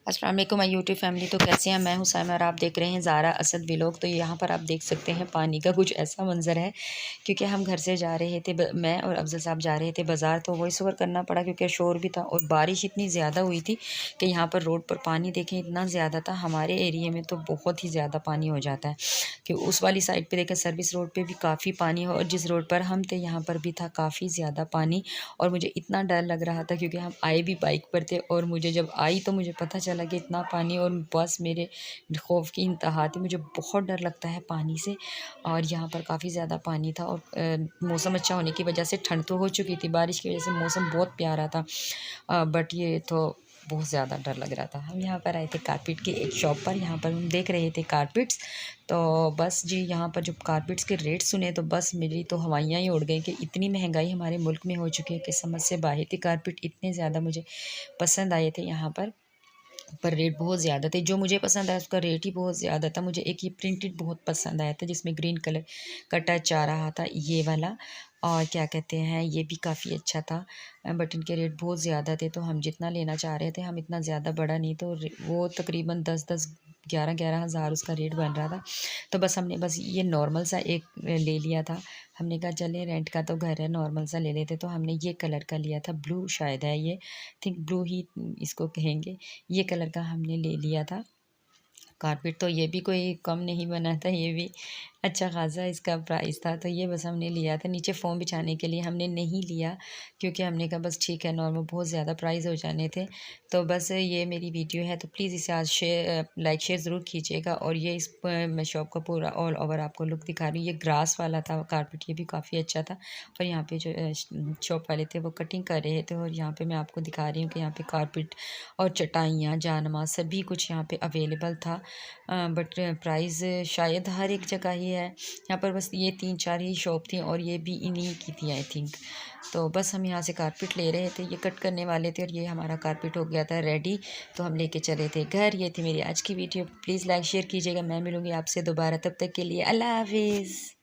अस्सलाम वालेकुम my YouTube family. तो कैसे हैं? मैं हूं साइमा और आप देख रहे हैं ज़ारा असद व्लॉग। तो यहाँ पर आप देख सकते हैं पानी का कुछ ऐसा मंजर है, क्योंकि हम घर से जा रहे थे, मैं और अफजल साहब जा रहे थे बाज़ार, तो वॉइस ओवर करना पड़ा क्योंकि शोर भी था और बारिश इतनी ज़्यादा हुई थी कि यहाँ पर रोड पर पानी देखें इतना ज़्यादा था। हमारे एरिए में तो बहुत ही ज़्यादा पानी हो जाता है कि उस वाली साइड पर देखें सर्विस रोड पर भी काफ़ी पानी हो, और जिस रोड पर हम थे यहाँ पर भी था काफ़ी ज़्यादा पानी। और मुझे इतना डर लग रहा था क्योंकि हम आए भी बाइक पर थे, और मुझे जब आई तो मुझे पता चला कि इतना पानी, और बस मेरे खौफ की इंतहा थी। मुझे बहुत डर लगता है पानी से, और यहाँ पर काफ़ी ज़्यादा पानी था। और मौसम अच्छा होने की वजह से ठंड तो हो चुकी थी, बारिश की वजह से मौसम बहुत प्यारा था, बट ये तो बहुत ज़्यादा डर लग रहा था। हम यहाँ पर आए थे कारपेट की एक शॉप पर, यहाँ पर हम देख रहे थे कारपेट्स। तो बस जी यहाँ पर जब कारपेट्स के रेट सुने तो बस मेरी तो हवाइयाँ ही उड़ गई कि इतनी महंगाई हमारे मुल्क में हो चुकी है कि समझ से बाहर थी। कारपेट इतने ज़्यादा मुझे पसंद आए थे यहाँ पर रेट बहुत ज़्यादा थे। जो मुझे पसंद आया उसका रेट ही बहुत ज़्यादा था। मुझे एक ये प्रिंटेड बहुत पसंद आया था जिसमें ग्रीन कलर का टच आ रहा था, ये वाला। और क्या कहते हैं, ये भी काफ़ी अच्छा था, बट इनके रेट बहुत ज़्यादा थे। तो हम जितना लेना चाह रहे थे, हम इतना ज़्यादा बड़ा नहीं, तो वो तकरीबन 10-11 हज़ार उसका रेट बन रहा था। तो बस हमने बस ये नॉर्मल सा एक ले लिया था। हमने कहा चले रेंट का तो घर है, नॉर्मल सा ले लेते। तो हमने ये कलर का लिया था, ब्लू शायद है ये, थिंक ब्लू ही इसको कहेंगे। ये कलर का हमने ले लिया था कारपेट। तो ये भी कोई कम नहीं बना था, ये भी अच्छा खासा इसका प्राइस था। तो ये बस हमने लिया था। नीचे फोम बिछाने के लिए हमने नहीं लिया क्योंकि हमने कहा बस ठीक है, नॉर्मल बहुत ज़्यादा प्राइस हो जाने थे। तो बस ये मेरी वीडियो है, तो प्लीज़ इसे आज लाइक शेयर ज़रूर कीजिएगा। और ये इस मैं शॉप का पूरा ऑल ओवर आपको लुक दिखा रही हूँ। ये ग्रास वाला था कारपेट, ये भी काफ़ी अच्छा था। और यहाँ पे जो शॉप वाले थे वो कटिंग कर रहे थे, और यहाँ पे मैं आपको दिखा रही हूँ कि यहाँ पे कारपेट और चटाइयाँ जानमाज़ सभी कुछ यहाँ पे अवेलेबल था। बट प्राइस शायद हर एक जगह ही है। यहाँ पर बस ये 3-4 ही शॉप थी, और ये भी इन्हीं की थी आई थिंक। तो बस हम यहाँ से कारपेट ले रहे थे, ये कट करने वाले थे, और ये हमारा कारपेट हो गया था रेडी। तो हम लेके चले थे घर। ये थी मेरी आज की वीडियो। प्लीज़ लाइक शेयर कीजिएगा। मैं मिलूँगी आपसे दोबारा, तब तक के लिए अल्लाह हाफिज़।